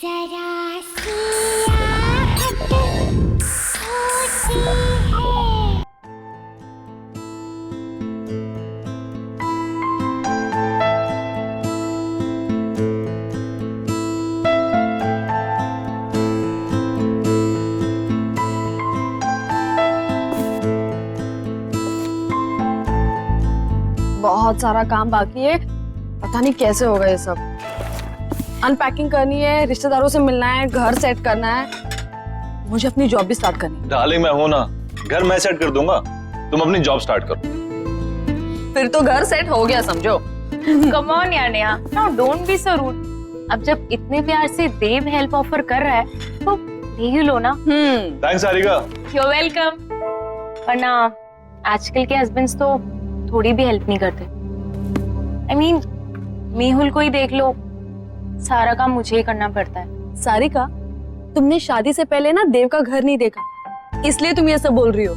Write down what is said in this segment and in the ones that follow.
जरा सी आहट होती है। बहुत सारा काम बाकी है, पता नहीं कैसे होगा ये सब। अनपैकिंग करनी है, रिश्तेदारों से मिलना है, घर सेट करना है, मुझे अपनी जॉब भी स्टार्ट करनी है। डार्लिंग मैं हूं ना, घर मैं सेट कर दूंगा, तुम अपनी जॉब स्टार्ट करो। फिर तो घर सेट हो गया समझो। कम ऑन यार Neha, now don't be so rude. अब जब इतने प्यार से देव हेल्प ऑफर कर रहा है तो ले ही लो ना। थैंक्स सारिका। You welcome. वरना आजकल के हस्बैंड्स तो थोड़ी भी हेल्प नहीं करते। I mean, मेहुल को ही देख लो, सारा काम मुझे ही करना पड़ता है। सारिका, तुमने शादी से पहले ना देव का घर नहीं देखा, इसलिए तुम ये सब बोल रही हो।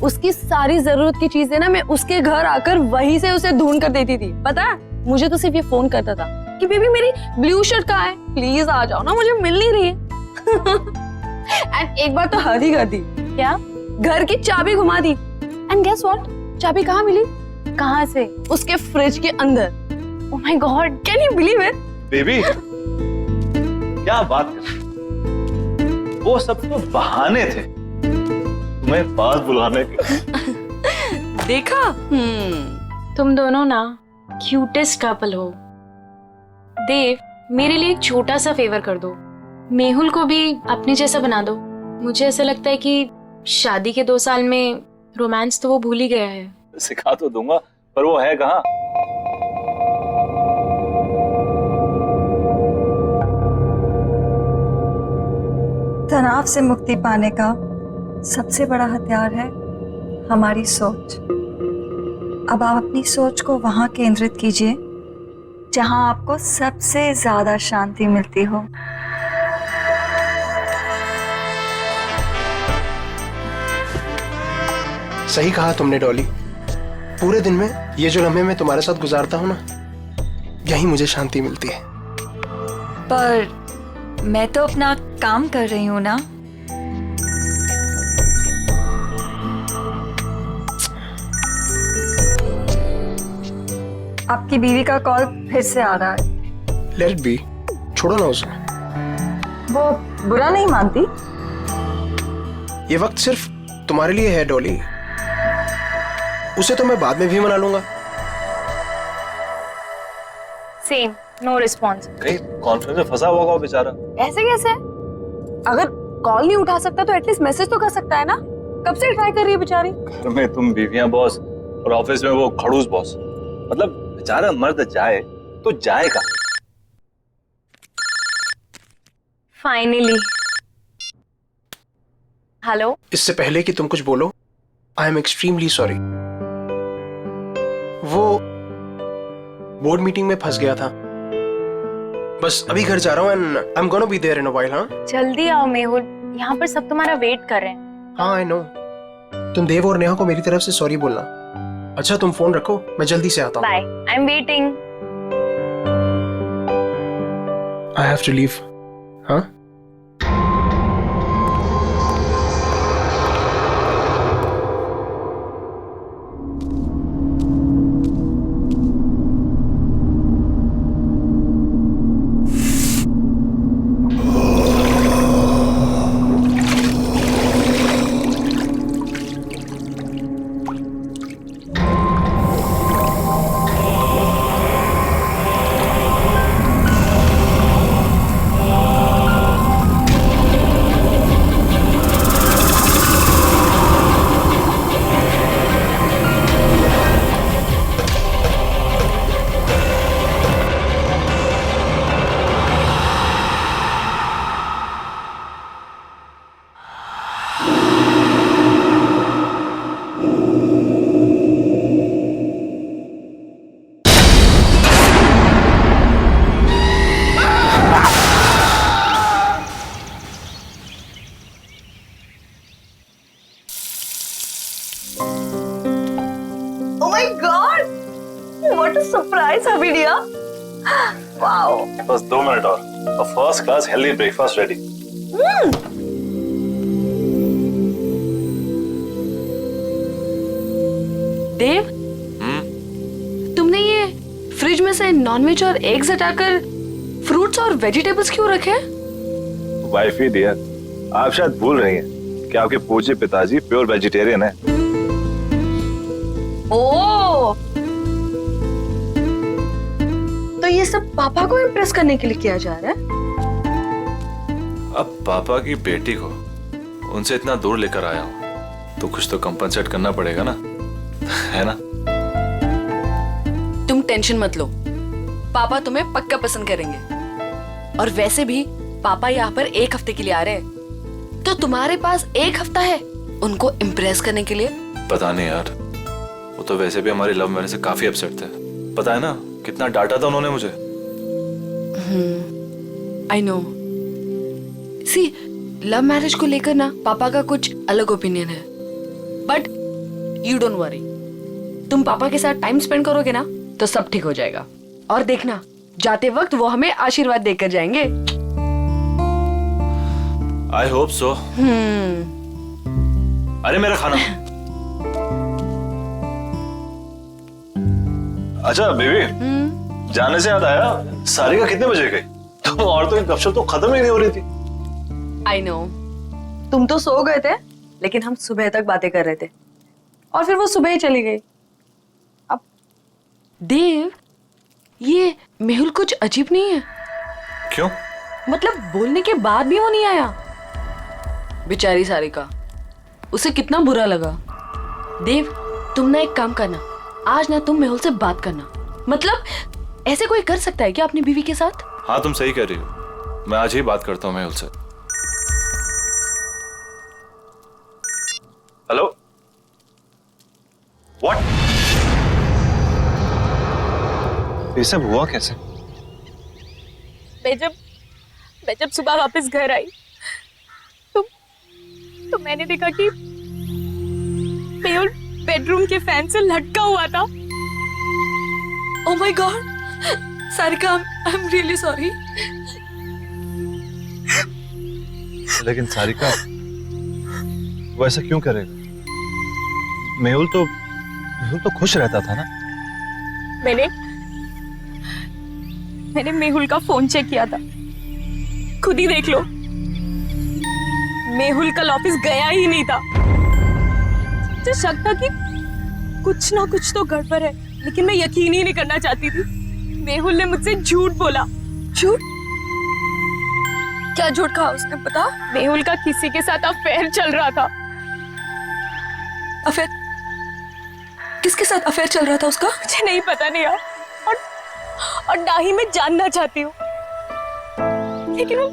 उसकी सारी जरूरत की चीजें ना मैं उसके घर आकर वहीं से उसे ढूंढ कर देती थी। पता है, मुझे तो सिर्फ ये फोन करता था कि बेबी मेरी ब्लू शर्ट कहाँ है, प्लीज आ जाओ ना, मुझे मिल नहीं रही है। एंड एक बार तो हद ही कर दी। क्या? घर की चाबी घुमा दी। एंड गेस व्हाट, चाबी कहाँ मिली? कहाँ से? उसके फ्रिज के अंदर। Oh my God, can you believe it? Baby क्या बात कर, वो सब तो बहाने थे तुम्हें पास बुलाने के। देखा? तुम दोनों ना क्यूटेस्ट कपल हो। देव, मेरे लिए एक छोटा सा फेवर कर दो, मेहुल को भी अपने जैसा बना दो। मुझे ऐसा लगता है कि शादी के 2 साल में रोमांस तो वो भूल ही गया है। सिखा तो दूंगा, पर वो है कहाँ? तनाव से मुक्ति पाने का सबसे बड़ा हथियार है हमारी सोच। अब आप अपनी सोच को वहां केंद्रित कीजिए जहां आपको सबसे ज्यादा शांति मिलती हो। सही कहा तुमने डॉली, पूरे दिन में ये जो लम्हे मैं तुम्हारे साथ गुजारता हूँ ना, यही मुझे शांति मिलती है। पर मैं तो अपना काम कर रही हूँ ना। आपकी बीवी का कॉल फिर से आ रहा है। लेट इट बी, छोड़ो ना उसे। वो बुरा नहीं मानती। ये वक्त सिर्फ तुम्हारे लिए है डॉली, उसे तो मैं बाद में भी मना लूंगा। Same, no response. कहीं कॉन्फ्रेंस में फंसा हुआ होगा बेचारा। ऐसे कैसे? अगर कॉल नहीं उठा सकता तो एटलीस्ट मैसेज तो कर सकता है ना। कब से ट्राई कर रही है बेचारी। घर में तुम बीवियां बॉस और ऑफिस में वो खड़ूस बॉस, मतलब बेचारा मर्द जाए तो जाएगा। फाइनली। हेलो। इससे पहले कि तुम कुछ बोलो, आई एम एक्सट्रीमली सॉरी। वो बोर्ड मीटिंग में फंस गया था, बस अभी घर जा रहा हूँ and I am gonna be there in a while. हाँ जल्दी आओ मेहुल, यहाँ पर सब तुम्हारा वेट कर रहे हैं। हाँ आई नो। तुम देव और नेहा को मेरी तरफ से सॉरी बोलना। अच्छा तुम फोन रखो, मैं जल्दी से आता हूँ। Bye, I am waiting. I have to leave. हाँ What a surprise, Habidia! Wow. बस 2 मिनट और। a first class healthy breakfast ready. देव, तुमने ये फ्रिज में से नॉनवेज और एग्स हटाकर फ्रूट्स और वेजिटेबल्स क्यों रखे हैं? वाइफ ही डियर, आप शायद भूल रही हैं कि आपके पूज्य पिताजी प्योर वेजिटेरियन है। ओह, तो ये सब पापा को इम्प्रेस करने के लिए किया जा रहा है? अब पापा की बेटी को उनसे इतना दूर लेकर आया हूं, तो कुछ तो कंपनसेट करना पड़ेगा ना, है ना? तुम टेंशन मत लो, पापा तुम्हें पक्का पसंद करेंगे। और वैसे भी पापा यहाँ पर 1 हफ्ते के लिए आ रहे हैं, तो तुम्हारे पास 1 हफ्ता है उनको इम्प्रेस करने के लिए। पता नहीं यार, वो तो वैसे भी हमारी लव मैरिज से काफी अपसेट थे। पता है ना कितना डांटा था उन्होंने मुझे। I know. See, love marriage को लेकर ना पापा का कुछ अलग ओपिनियन है, बट यू डोंट वरी, तुम पापा के साथ टाइम स्पेंड करोगे ना तो सब ठीक हो जाएगा। और देखना, जाते वक्त वो हमें आशीर्वाद देकर जाएंगे। I hope so. अरे मेरा खाना। अच्छा बेबी, जाने से याद आया, सारिका कितने बजे गई? तुम और तो गपशप तो खत्म ही नहीं हो रही थी। आई नो, तुम तो सो गए थे, लेकिन हम सुबह तक बातें कर रहे थे और फिर वो सुबह ही चली गई। अब देव, ये मेहुल कुछ अजीब नहीं है? क्यों? मतलब बोलने के बाद भी वो नहीं आया। बेचारी सारिका, उसे कितना बुरा लगा। देव, तुम ना एक काम करना, आज ना तुम मेहुल से बात करना। मतलब ऐसे कोई कर सकता है क्या अपनी बीवी के साथ? हाँ तुम सही कह रही हो, मैं आज ही बात करता हूँ मेहुल से। Hello, what? ये सब हुआ कैसे? मैं जब सुबह वापस घर आई तो मैंने देखा कि मेहुल बेडरूम के फैन से लटका हुआ था। Oh my God, Sarika, I am really sorry. लेकिन सारिका, वो ऐसा क्यों करेगा? मेहुल तो खुश रहता था ना। मैंने मेहुल का फोन चेक किया था, खुद ही देख लो। मेहुल कल ऑफिस गया ही नहीं था। मुझे शक था कि कुछ ना कुछ तो गड़बड़ है, लेकिन मैं यकीन ही नहीं करना चाहती थी। मेहुल ने मुझसे झूठ बोला। झूठ? क्या झूठ कहा उसने, बता? मेहुल का किसी के साथ अफेयर चल रहा था। अफेयर? किसके साथ अफेयर चल रहा था उसका? मुझे नहीं पता नहीं यार, और ना ही मैं जानना चाहती हूँ, लेकिन वो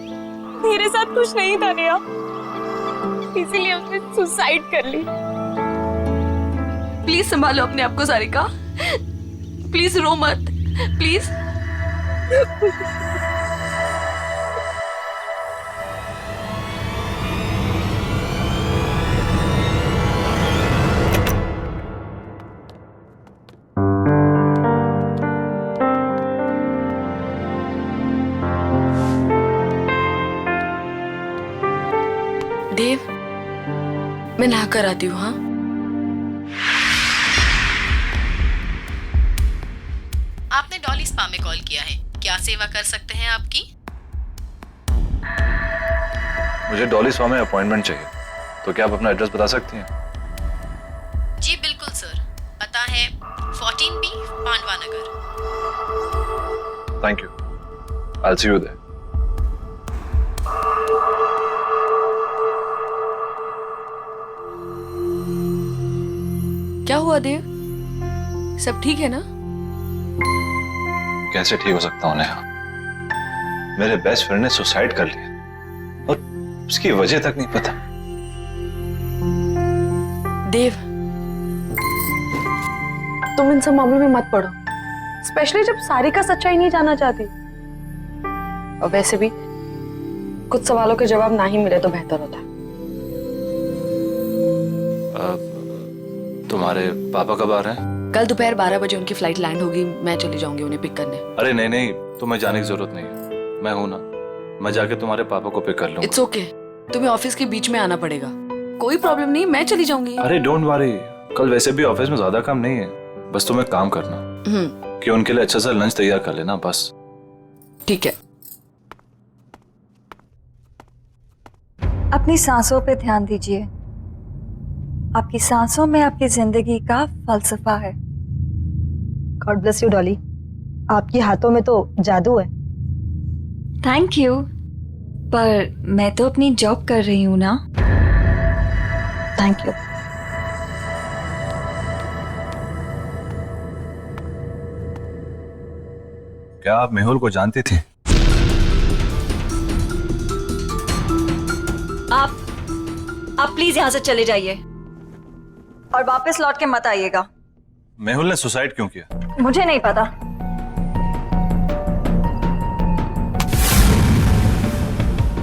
मेरे साथ कुछ नहीं था नेहा, इसीलिए उसने सुसाइड कर ली। प्लीज संभालो अपने आप को सारिका, प्लीज रो मत, प्लीज। देव, मैं नहा कर आती हूँ। हाँ, आपने डॉली स्पा में कॉल किया है, क्या सेवा कर सकते हैं आपकी? मुझे डॉली स्पा में अपॉइंटमेंट चाहिए, तो क्या आप अपना एड्रेस बता सकती हैं? जी बिल्कुल सर, पता है 14B Pandava Nagar. Thank you, I will see you there. क्या हुआ देव, सब ठीक है ना? कैसे ठीक हो सकता हूँ नेहा? मेरे बेस्ट फ्रेंड ने सुसाइड कर लिया और उसकी वजह तक नहीं पता। देव, तुम इन सब मामलों में मत पड़ो, स्पेशली जब सारिका सच्चाई नहीं जानना चाहती। और वैसे भी कुछ सवालों के जवाब ना ही मिले तो बेहतर होता है। तुम्हारे पापा कब आ रहे हैं? कल दोपहर 12 बजे उनकी फ्लाइट लैंड होगी, मैं चली जाऊंगी उन्हें पिक करने। अरे नहीं नहीं, तुम्हें जाने की जरूरत नहीं है, मैं हूं ना। मैं जाके तुम्हारे पापा को पिक कर लूंगा। इट्स ओके, तुम्हें ऑफिस के बीच में आना पड़ेगा। कोई प्रॉब्लम नहीं, मैं चली जाऊंगी। अरे डोंट वरी, कल वैसे भी ऑफिस में ज्यादा काम नहीं है, बस तुम्हें काम करना कि उनके लिए अच्छा सा लंच तैयार कर लेना बस। ठीक है। अपनी सांसों पे ध्यान दीजिए। आपकी सांसों में आपकी जिंदगी का फलसफा है। गॉड ब्लेस यू डॉली, आपके हाथों में तो जादू है। थैंक यू, पर मैं तो अपनी जॉब कर रही हूँ ना। Thank you. क्या आप मेहुल को जानती थी? आप प्लीज यहाँ से चले जाइए और वापस लौट के मत आइएगा। मेहुल ने सुसाइड क्यों किया? मुझे नहीं पता।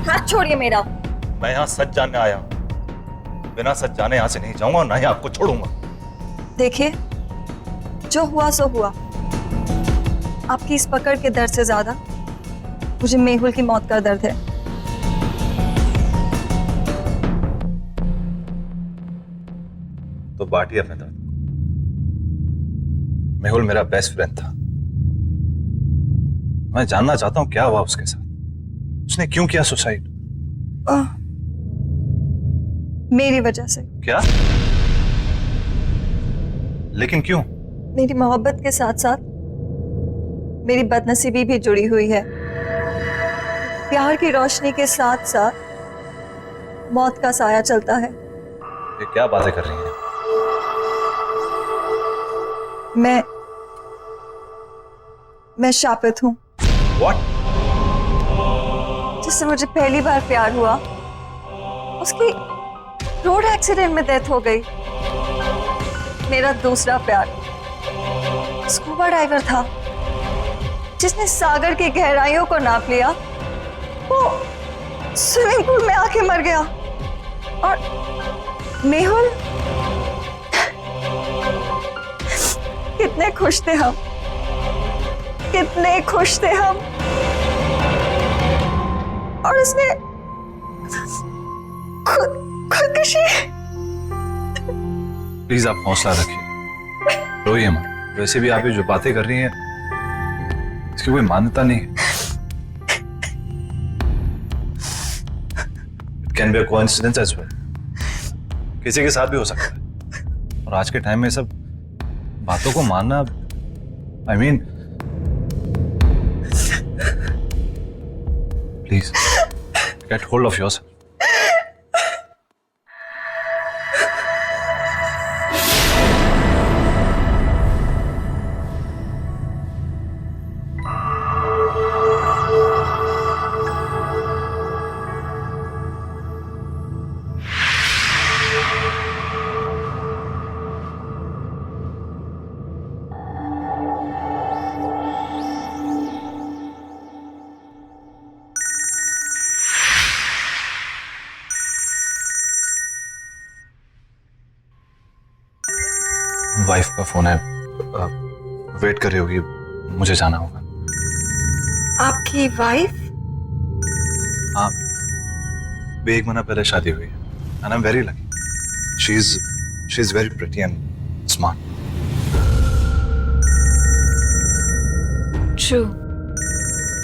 हाथ छोड़िए मेरा। मैं यहाँ सच जानने आया हूँ, बिना सच जाने यहाँ से नहीं जाऊंगा और ना ही आपको छोड़ूंगा। देखिए, जो हुआ सो हुआ। आपकी इस पकड़ के दर्द से ज्यादा मुझे मेहुल की मौत का दर्द है। तो बांटिए अपने दर्द। मेहुल मेरा बेस्ट फ्रेंड था। मैं जानना चाहता हूं क्या हुआ उसके साथ, उसने क्यों किया सुसाइड? मेरी वजह से। क्या? लेकिन क्यों? मेरी मोहब्बत के साथ साथ मेरी बदनसीबी भी जुड़ी हुई है। प्यार की रोशनी के साथ साथ मौत का साया चलता है। ये क्या बातें कर रही हैं? मैं शापित हूं। What? जिससे मुझे पहली बार प्यार हुआ, उसकी रोड एक्सीडेंट में डेथ हो गई। मेरा दूसरा प्यार स्कूबा डाइवर था, जिसने सागर की गहराइयों को नाप लिया। वो स्विमिंग पूल में आके मर गया। और मेहुल, कितने खुश थे हम, कितने खुश थे हम। और उसने खुदकुशी। प्लीज आप हौसला रखिए, रोइए मत। वैसे भी आप ये जो बातें कर रही हैं इसकी कोई मान्यता नहीं है। It can be a coincidence as well, किसी के साथ भी हो सकता है। और आज के टाइम में सब बातों को मानना, I mean, please get hold of yourself. Wife का फोन है, वेट कर रही होगी, मुझे जाना होगा। आपकी वाइफ? हाँ, भी 1 महीना पहले शादी हुई है। And I am very lucky. She is very pretty and smart. True,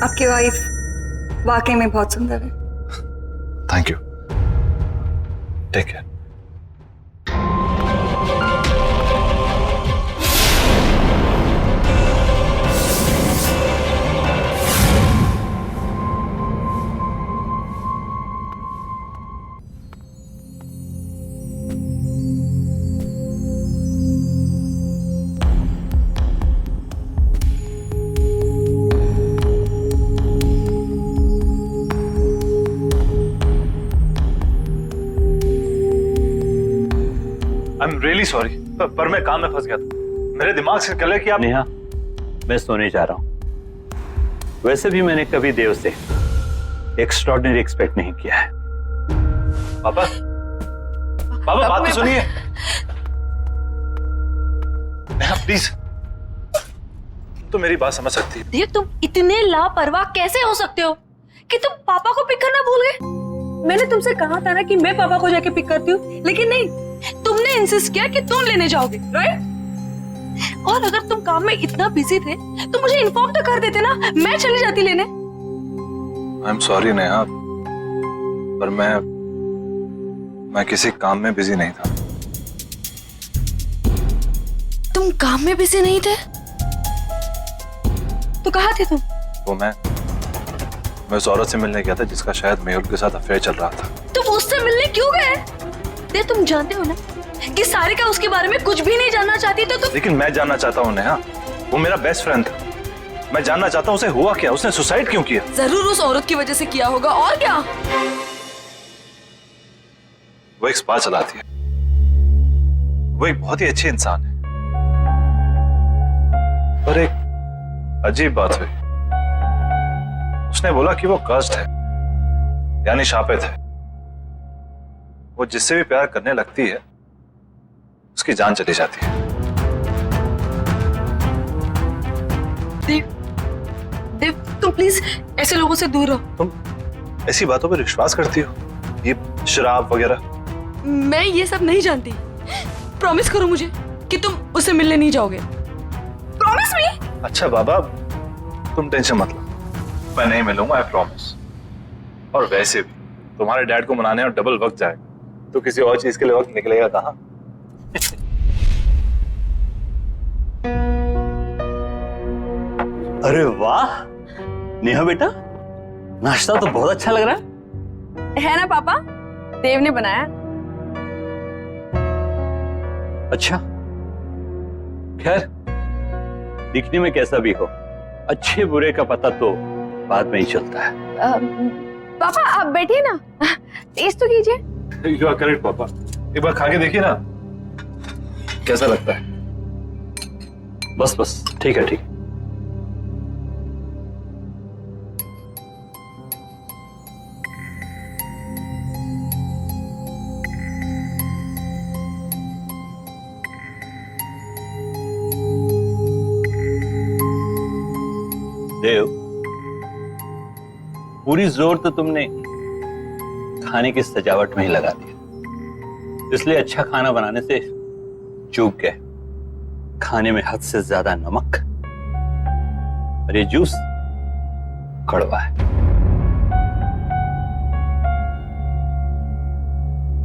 आपकी वाइफ वाकई में बहुत सुंदर है। Thank you, take care. I am really sorry, पर मैं काम में फंस गया था। मेरे दिमाग से निकल कि आप। नेहा, मैं सोने जा रहा हूं। वैसे भी मैंने कभी देव से एक्स्ट्रॉर्डिनरी एक्सपेक्ट नहीं किया है। पापा, पापा बात तो सुनिए। नेहा प्लीज, तो मेरी बात समझ सकती है। देव, तुम इतने लापरवाह कैसे हो सकते हो? कि तुम पापा को पिक करना भूल गए। मैंने तुमसे कहा था ना कि मैं पापा को जाके पिक करती हूँ, लेकिन नहीं, तुमने इंसिस्ट किया कि तुम लेने जाओगे, राइट? और अगर तुम काम में इतना बिजी थे तो मुझे इन्फॉर्म तो कर देते ना, मैं चली जाती लेने। आई एम सॉरी नेहा, पर मैं किसी काम में बिजी नहीं था। तुम काम में बिजी नहीं थे तो कहाँ थे तुम? वो मैं उस औरत से मिलने गया था जिसका शायद मेहुल के साथ अफेयर चल रहा था। तुम उससे मिलने क्यों गए? दे, तुम जानते हो ना कि सारिका उसके बारे में कुछ भी नहीं जानना चाहती, तो तुम। लेकिन मैं जानना चाहता हूँ नेहा, वो मेरा बेस्ट फ्रेंड था। मैं जानना चाहता हूँ उसे हुआ क्या, उसने सुसाइड क्यों किया? जरूर उस औरत की वजह से किया होगा, और क्या? वो एक स्पा चलाती है, वो एक बहुत ही अच्छी इंसान है, पर एक अजीब बात हुई। उसने बोला कि वो कर्स्ड है, यानी शापित है। वो जिससे भी प्यार करने लगती है उसकी जान चली जाती है। देव, देव, तुम प्लीज ऐसे लोगों से दूर रहो। तुम ऐसी बातों पर विश्वास करती हो, ये शराब वगैरह? मैं ये सब नहीं जानती। प्रॉमिस करो मुझे कि तुम उससे मिलने नहीं जाओगे। Promise me. अच्छा बाबा, तुम टेंशन मत लो, मैं नहीं मिलूंगा, आई प्रॉमिस। और वैसे भी तुम्हारे डैड को मनाने और डबल वक्त जाएगा, तो किसी और चीज के लिए वक्त निकलेगा कहाँ? अरे वाह नेहा बेटा, नाश्ता तो बहुत अच्छा लग रहा है ना पापा? देव ने बनाया। अच्छा, खैर दिखने में कैसा भी हो, अच्छे बुरे का पता तो बाद में ही चलता है। पापा आप बैठिए ना, टेस्ट तो कीजिए। यू आर करेक्ट पापा, एक बार खा के देखिए ना कैसा लगता है। बस बस, ठीक है, ठीक है। देव, पूरी जोर तो तुमने खाने की सजावट में ही लगा दिया, इसलिए अच्छा खाना बनाने से चूक गए। खाने में हद से ज्यादा नमक, और ये जूस कड़वा है।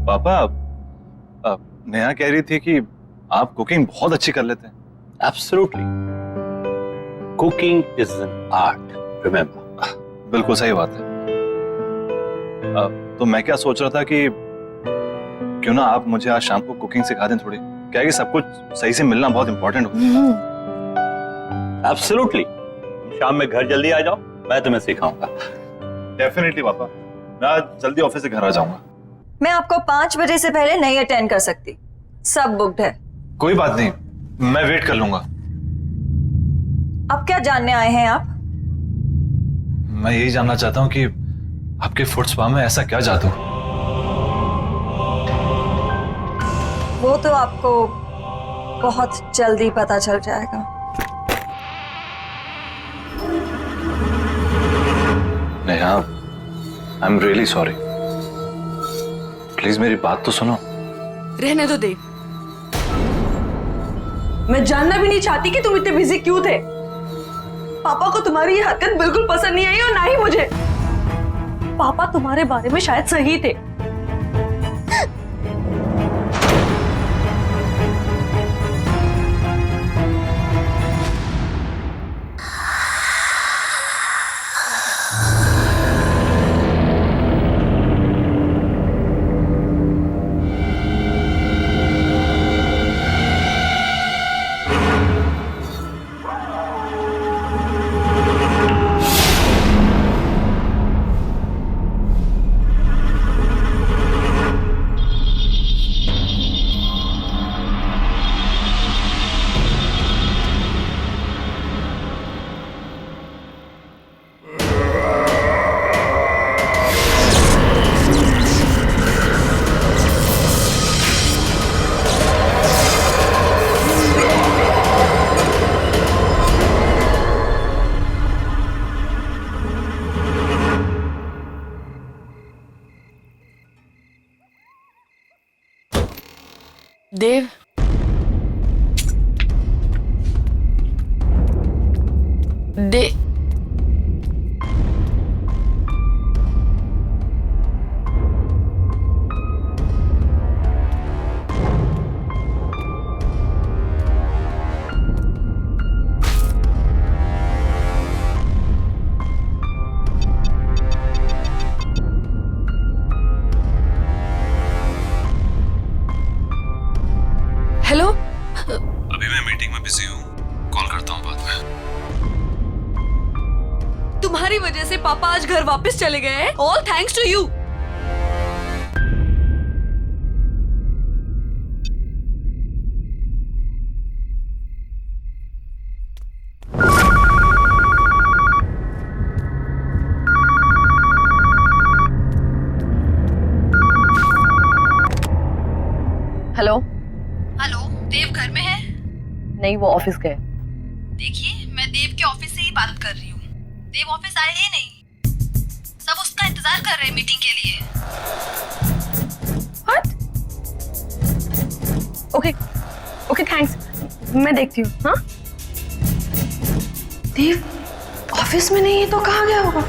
पापा, नेहा कह रही थी कि आप कुकिंग बहुत अच्छी कर लेते हैं। Absolutely, cooking is an art, remember. बिल्कुल सही बात है। तो मैं क्या सोच रहा था कि क्यों ना आप मुझे आज शाम को कुकिंग सिखा दें थोड़ी, क्या है कि सब कुछ सही से मिलना बहुत इंपॉर्टेंट होता है। एब्सोल्युटली, शाम में घर जल्दी आ जाओ, मैं तुम्हें सिखाऊंगा। डेफिनेटली पापा, मैं आज जल्दी ऑफिस से घर आ जाऊंगा। मैं आपको 5 बजे से पहले नहीं अटेंड कर सकती, सब बुक्ड है। कोई बात नहीं, मैं वेट कर लूंगा। अब क्या जानने आए हैं आप? मैं यही जानना चाहता हूँ कि आपके फुट स्पा में ऐसा क्या जादू? वो तो आपको बहुत जल्दी पता चल जाएगा। नेहा, आई एम रियली सॉरी, प्लीज मेरी बात तो सुनो। रहने दो देव, मैं जानना भी नहीं चाहती कि तुम इतने बिजी क्यों थे। पापा को तुम्हारी ये हरकत बिल्कुल पसंद नहीं आई, और ना ही मुझे। पापा तुम्हारे बारे में शायद सही थे। देव, हेलो। अभी मैं मीटिंग में बिजी हूँ, कॉल करता हूँ बाद में। तुम्हारी वजह से पापा आज घर वापस चले गए हैं। All thanks to you. Hello. Hello, Dev घर में है? नहीं, वो ऑफिस गए। देखिए, मैं देव के ऑफिस से ही बात कर रही हूँ। देव ऑफिस आए ही नहीं। सब उसका इंतजार कर रहे हैं मीटिंग के लिए। ओके ओके, थैंक्स, मैं देखती हूँ। हाँ, देव ऑफिस में नहीं है तो कहाँ गया होगा?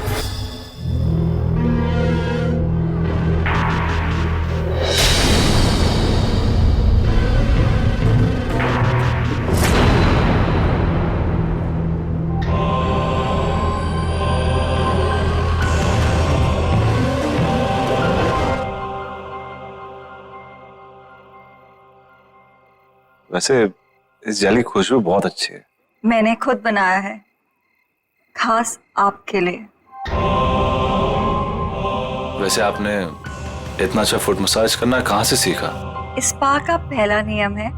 वैसे इस जेली की खुशबू बहुत अच्छी है। मैंने खुद बनाया है, खास आपके लिए। वैसे आपने इतना अच्छा फुट मसाज करना कहाँ से सीखा? स्पा का पहला नियम है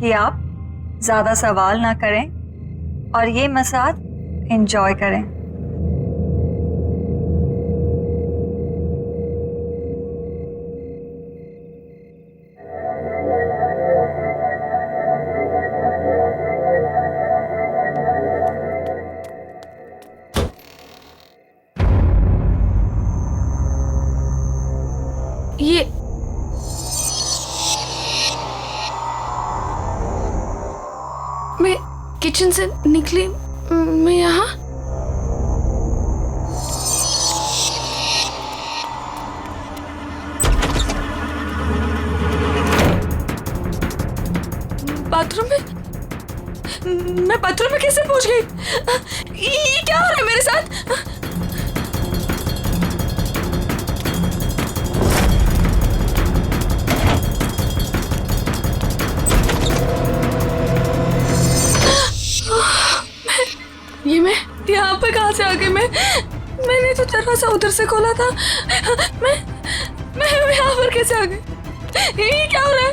कि आप ज्यादा सवाल ना करें और ये मसाज एंजॉय करें। ये मैं किचन से निकली, मैं यहाँ बाथरूम में, मैं बाथरूम में कैसे पहुंच गई? ये क्या हो रहा है मेरे साथ? ये मैं यहाँ पे कहाँ से आ गई? मैंने तो दरवाजा उधर से खोला था। मैं यहाँ पर कैसे आ गई? ये क्या हो रहा है?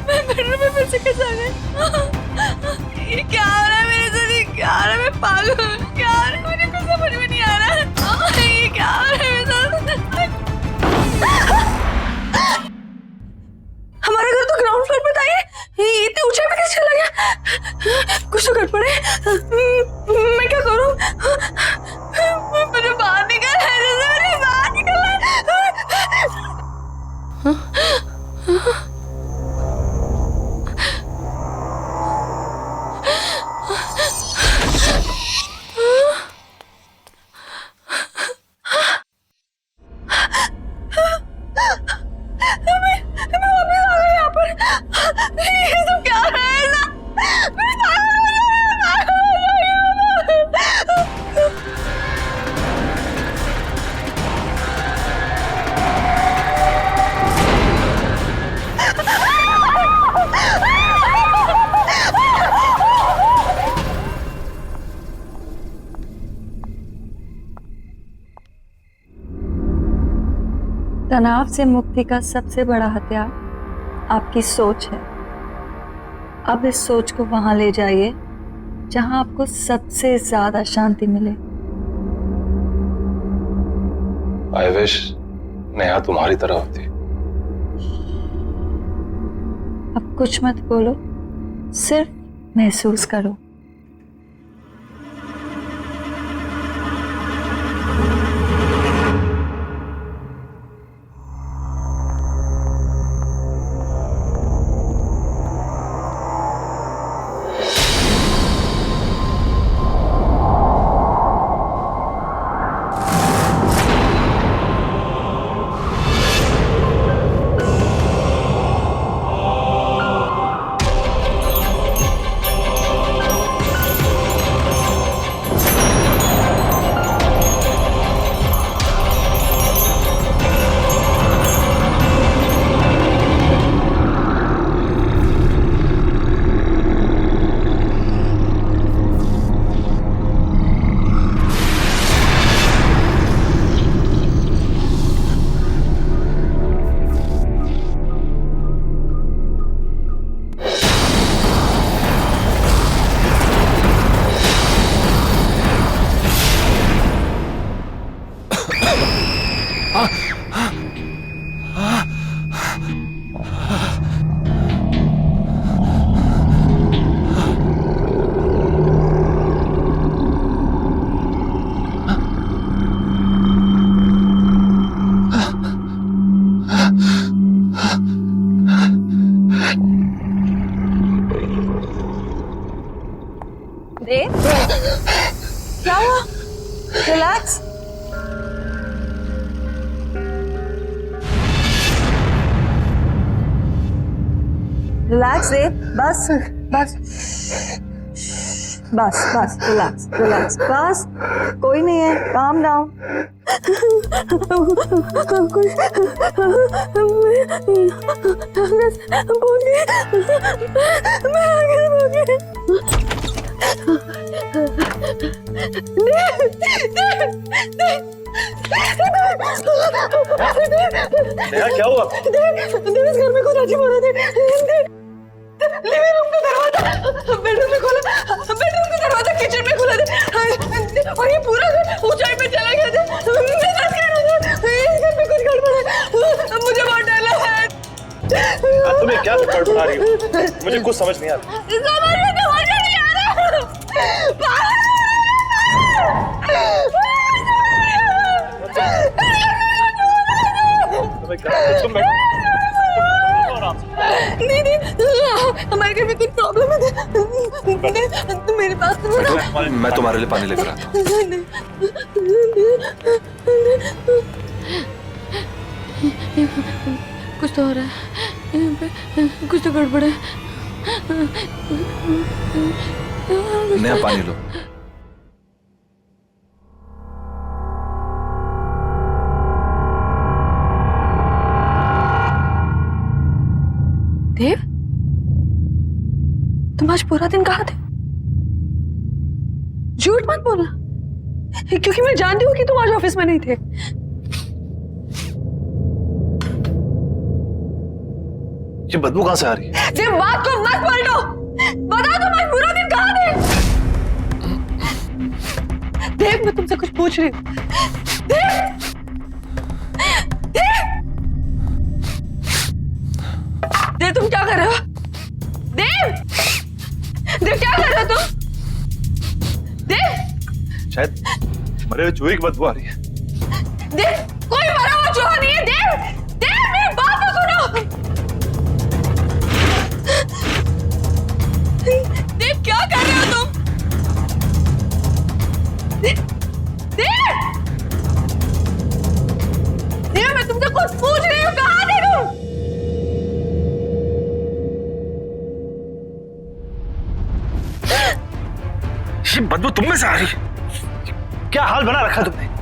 मैं बेडरूम में फिर से कैसे आ गई? ये क्या हो रहा है मेरे साथ? ये क्या हो रहा है? मैं पागल हूँ। क्या हो रहा है? मुझे कुछ समझ में नहीं आ रहा है। ये क्या हो रहा है मेरे साथ? हमारा घर तो ग्राउंड फ्लोर पे था। ये इतने ऊंचाई पे कैसे चला गया? कुछ तो गड़बड़ है। मैं क्या करूँ? मुझे बाहर निकलना है। मुझे बाहर निकलना है। तनाव से मुक्ति का सबसे बड़ा हथियार आपकी सोच है। अब इस सोच को वहां ले जाइए जहां आपको सबसे ज्यादा शांति मिले। आई विश नेहा तुम्हारी तरह होती। अब कुछ मत बोलो, सिर्फ महसूस करो। देव, क्या हुआ? रिलैक्स। रिलैक्स देव, बस बस बस बस, रिलैक्स रिलैक्स, बस कोई नहीं है, काम डाउन। नेहा क्या हुआ? इस घर में कुछ अजीब हो रहा था। लिविंग रूम का दरवाजा बेडरूम में खोला, बेडरूम का दरवाजा किचन में खुला था और ये पूरा घर ऊंचाई पे चला गया था। मैं बस कह रहा था इस घर में कुछ गड़बड़ है, मुझे बहुत डर लग रहा है। तुम्हें क्या गड़बड़ा रही हो? मुझे कुछ समझ नहीं आ रहा। समझ में तो मजा नहीं आ रहा। तुम बैठो आराम से। नहीं हमारे घर में कुछ प्रॉब्लम है। तुम मेरे पास मैं तुम्हारे लिए पानी लेकर आता हूँ। कुछ तो हो रहा है यहाँ पे, कुछ तो गड़बड़ है। नेहा पानी लो। देव, तुम आज पूरा दिन कहाँ थे? झूठ मत बोलना, क्योंकि मैं जानती हूँ कि तुम आज ऑफिस में नहीं थे। ये बदबू कहाँ से आ रही है? देव, बात को मत पलटो, बताओ तुम आज पूरा दिन कहाँ थे? देव, मैं तुमसे कुछ पूछ रही हूँ। देव, देव, देव, तुम क्या कर रहे हो? देव, देव, क्या कर रहे हो तुम? देव, शायद मरे हुए चूहे की बदबू आ रही है। देव, कोई मरा हुआ चूहा नहीं है। देव, देव, मेरी बात तो सुनो। देव, क्या कर रहे हो तुम? देव, देव, देव, मैं तुमसे कुछ पूछ रही हूँ, कहाँ थे तुम? ये बदबू तुम में से आ रही है? क्या हाल बना रखा तुमने?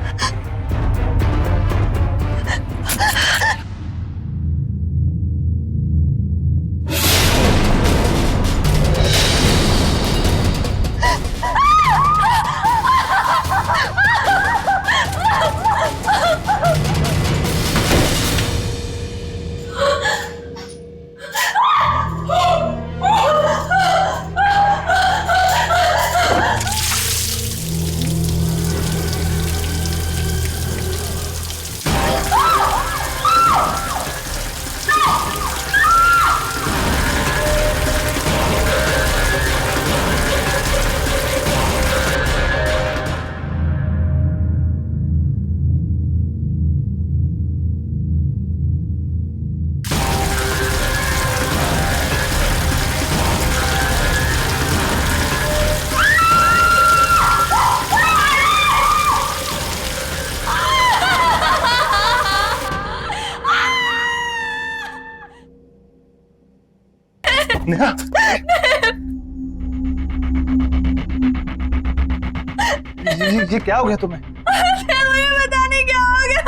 नेहा ये क्या हो गया तुम्हें? मुझे पता नहीं क्या हो गया।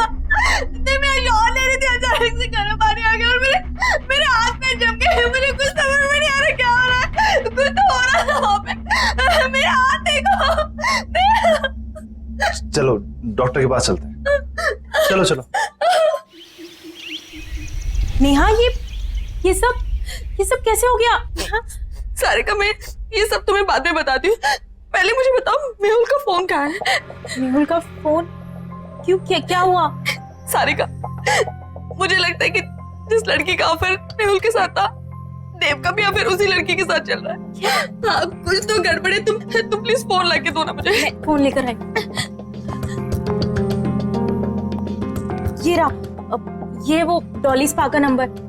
मैं शॉट ले रही थी, अचानक से गर्म पानी आ गया और मेरे हाथ में जम गए। मुझे कुछ समझ में नहीं आ रहा क्या हो रहा है। कुछ तो हो रहा था वहाँ पे। मेरे हाथ देखो। चलो डॉक्टर के पास चलते हैं। चलो चलो। नेहा ये सब कैसे हो गया? सारिका, मैं ये सब तुम्हें बाद में बताती हूँ। पहले मुझे बताओ मेहुल का फोन कहाँ है? मेहुल का फोन? क्यों, क्या हुआ? सारिका, मुझे लगता है कि जिस लड़की का अफेयर मेहुल के साथ था, देव का भी अफेयर उसी लड़की के साथ चल रहा है। हाँ, कुछ तो गड़बड़ है। तुम प्लीज फोन लाके दो ना मुझे। फोन लेकर आई। ये रहा, ये वो डॉली स्पा का नंबर।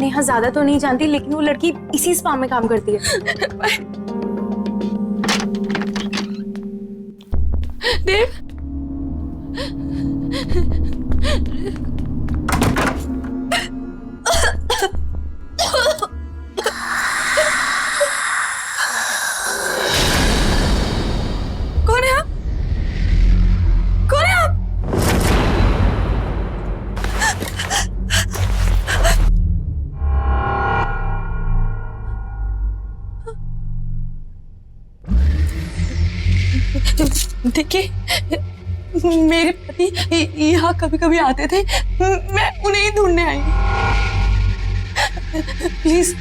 नेहा ज्यादा तो नहीं जानती, लेकिन वो लड़की इसी स्पा में काम करती है। देव, कौन है आप? कौन है आप? देखिए, मेरे पति यहाँ कभी कभी आते थे। मैं उन्हें ही ढूंढने आई हूँ। प्लीज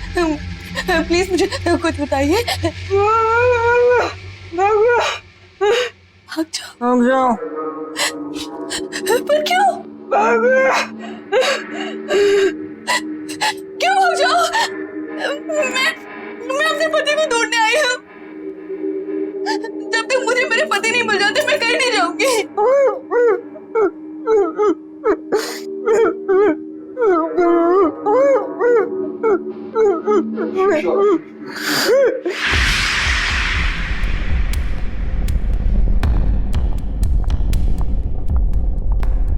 प्लीज मुझे कुछ बताइए। भाग जाओ। पर क्यों? क्यों भाग जाओ? मैं अपने पति को ढूंढने आई हूँ। जब तक मुझे मेरे पति नहीं मिल जाते, मैं कहीं नहीं जाऊंगी।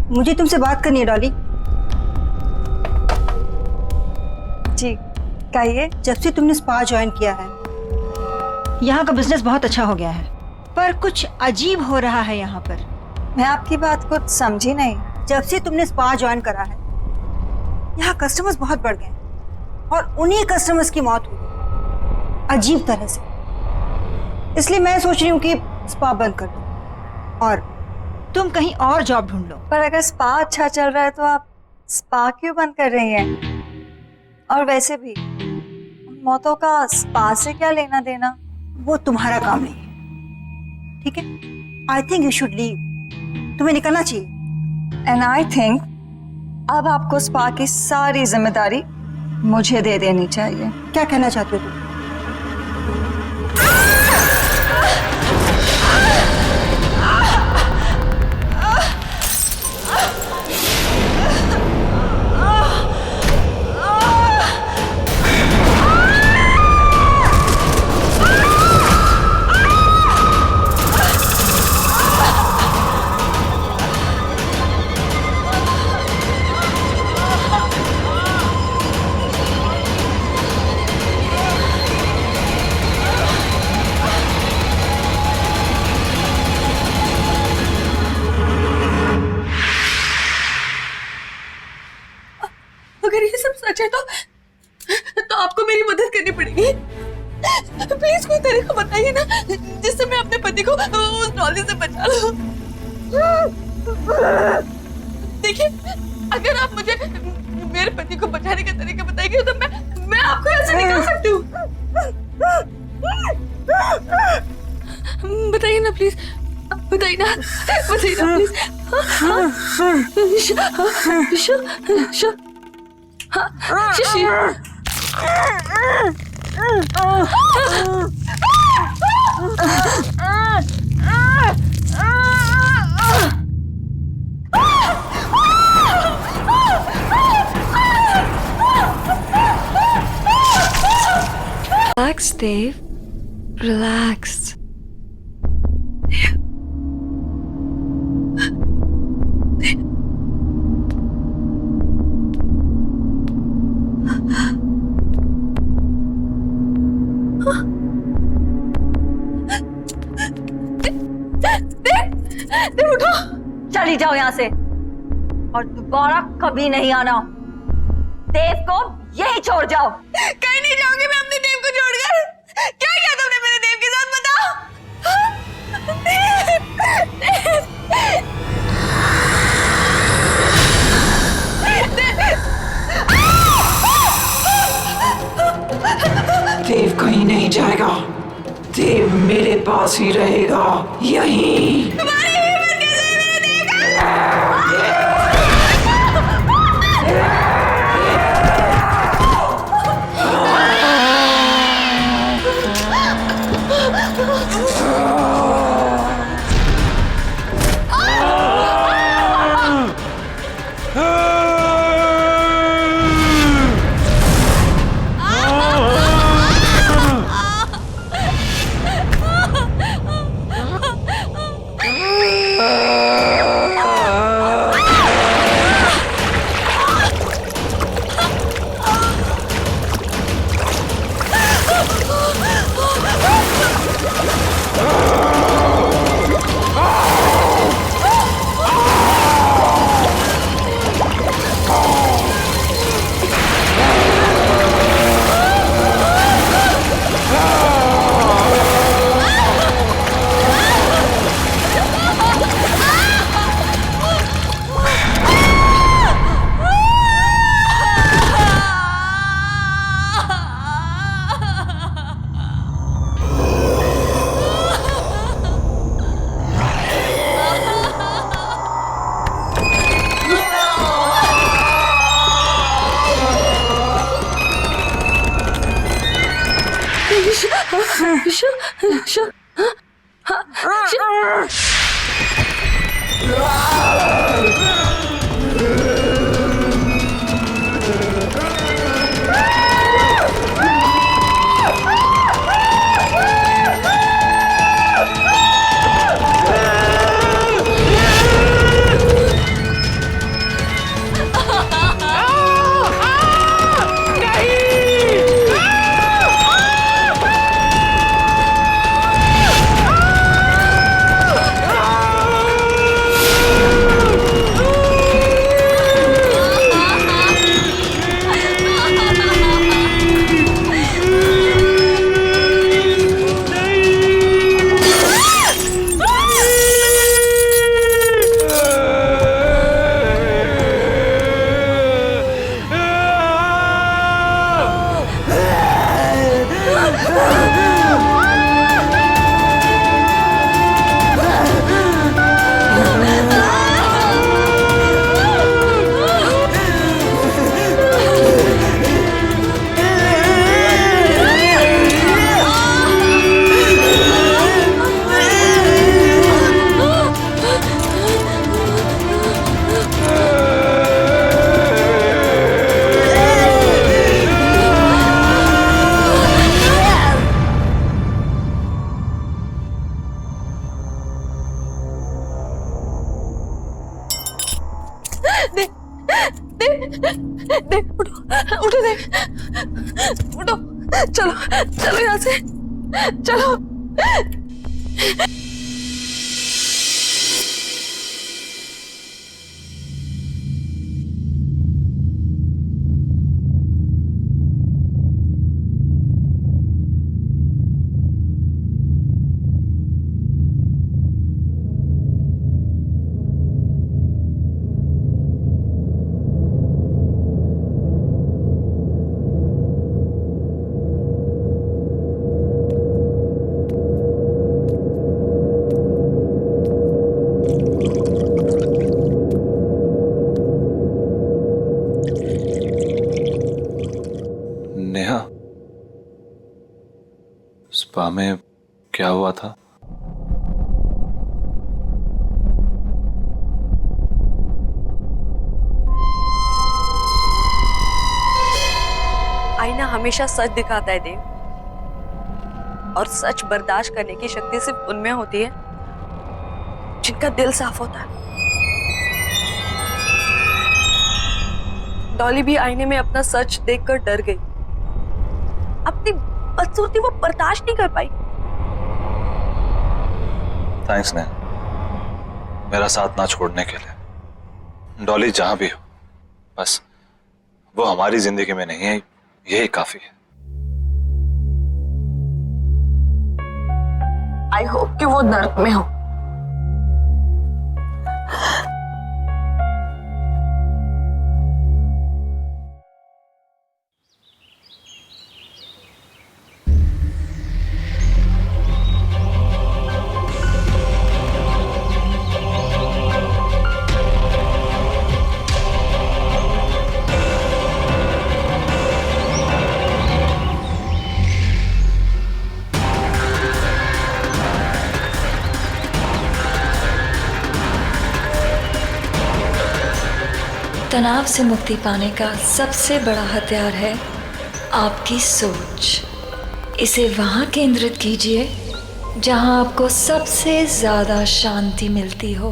मुझे तुमसे बात करनी है डॉली। जी कहिए। जब से तुमने स्पा ज्वाइन किया है, यहाँ का बिजनेस बहुत अच्छा हो गया है, पर कुछ अजीब हो रहा है यहाँ पर। मैं आपकी बात कुछ समझी नहीं। जब से तुमने स्पा ज्वाइन करा है, यहाँ कस्टमर्स बहुत बढ़ गए और उन्हीं कस्टमर्स की मौत हुई अजीब तरह से। इसलिए मैं सोच रही हूँ कि स्पा बंद कर दो और तुम कहीं और जॉब ढूंढ लो। पर अगर स्पा अच्छा चल रहा है तो आप स्पा क्यों बंद कर रही हैं? और वैसे भी मौतों का स्पा से क्या लेना देना, वो तुम्हारा काम नहीं है। ठीक है, I think you should leave. तुम्हें निकलना चाहिए। एंड आई थिंक अब आपको स्पा की सारी जिम्मेदारी मुझे दे देनी चाहिए। क्या कहना चाहते हो तुम? अगर ये सब सच है तो आपको मेरी मदद करनी पड़ेगी। प्लीज कोई तरीका बताइए ना, जिससे मैं अपने पति को उस डॉली से बचा लूं। देखिए, अगर आप मुझे मेरे पति को बचाने का तरीका बताएंगे तो मैं आपको ऐसे निकाल सकती हूँ। बताइए ना प्लीज, बताइए ना please. Shashi, Relax, Dave. Relax. देव उठो। चली जाओ यहाँ से और दोबारा कभी नहीं आना। देव को यही छोड़ जाओ। कहीं नहीं जाऊंगी मैं अपने देव को छोड़कर। क्या किया तुमने मेरे देव के साथ, बताओ। देव कहीं नहीं जाएगा, देव मेरे पास ही रहेगा, यहीं। तुम्हारी हिम्मत कैसे है मेरे देव का? देव उठो, उठो देव, उठो, चलो चलो यहाँ से, चलो। नेहा, स्पा में क्या हुआ था? आईना हमेशा सच दिखाता है देव, और सच बर्दाश्त करने की शक्ति सिर्फ उनमें होती है जिनका दिल साफ होता है। डॉली भी आईने में अपना सच देखकर डर गई। अपनी बदसूरती वो बर्दाश्त नहीं कर पाई। थैंक्स नेहा, मेरा साथ ना छोड़ने के लिए। डॉली जहां भी हो, बस वो हमारी जिंदगी में नहीं है, यही काफी है। आई होप कि वो नर्क में हो। तनाव से मुक्ति पाने का सबसे बड़ा हथियार है आपकी सोच। इसे वहाँ केंद्रित कीजिए जहाँ आपको सबसे ज़्यादा शांति मिलती हो।